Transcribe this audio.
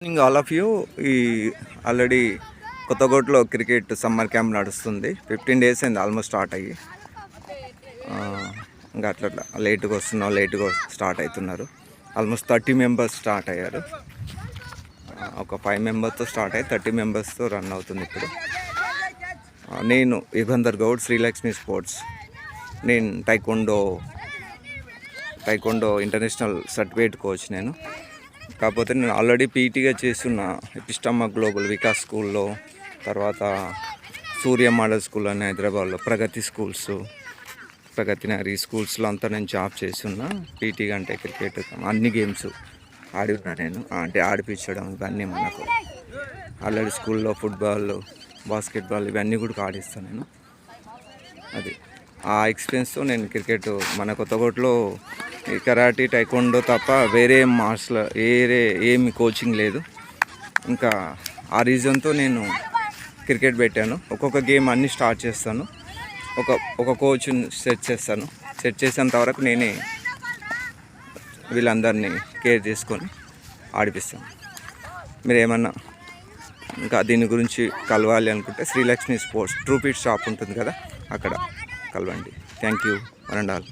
Morning all of you. ఈ already కొత్తగోట్లో cricket summer camp నడుస్తుంది. 15 days అయింది ఆల్మోస్ట్ స్టార్ట్ అయ్యి. ఇంకా అట్లా లేట్గా వస్తున్నాం, లేట్గా స్టార్ట్ అవుతున్నారు. ఆల్మోస్ట్ 30 members స్టార్ట్ అయ్యారు. ఒక 5 members స్టార్ట్ అయ్యి 30 members రన్ అవుతుంది ఇప్పుడు. నేను యుగంధర్ గౌడ్, శ్రీలక్ష్మి స్పోర్ట్స్. నేను టైకోండో ఇంటర్నేషనల్ సర్టిఫికేట్ కోచ్. నేను కాకపోతే నేను ఆల్రెడీ పీటీగా చేస్తున్న ఎపిస్టమా గ్లోబల్ వికాస్ స్కూల్లో, తర్వాత సూర్య మోడల్ స్కూల్ అని హైదరాబాద్లో, ప్రగతి స్కూల్స్, ప్రగతి నగరి స్కూల్స్లో అంతా నేను జాబ్ చేస్తున్నా. పీటీగా అంటే క్రికెట్ అన్ని గేమ్స్ ఆడి ఉన్నా నేను. అంటే ఆడిపించడం ఇవన్నీ మనకు ఆల్రెడీ స్కూల్లో ఫుట్బాల్, బాస్కెట్బాల్ ఇవన్నీ కూడా ఆడిస్తాను నేను. అది ఆ ఎక్స్పీరియన్స్తో నేను క్రికెట్ మన కొత్తగోట్లో కరాటీ, టైకోండో తప్ప వేరే ఏమి కోచింగ్ లేదు. ఇంకా ఆ రీజన్తో నేను క్రికెట్ పెట్టాను. ఒక్కొక్క గేమ్ అన్నీ స్టార్ట్ చేస్తాను. ఒక కోచ్ని సెట్ చేసేంత వరకు నేనే వీళ్ళందరినీ కేర్ చేసుకొని ఆడిపిస్తాను. మీరు ఏమన్నా ఇంకా దీని గురించి కలవాలి అనుకుంటే శ్రీలక్ష్మి స్పోర్ట్స్ ట్రూపీట్ షాప్ ఉంటుంది కదా, అక్కడ కలవండి. Thank you one and all.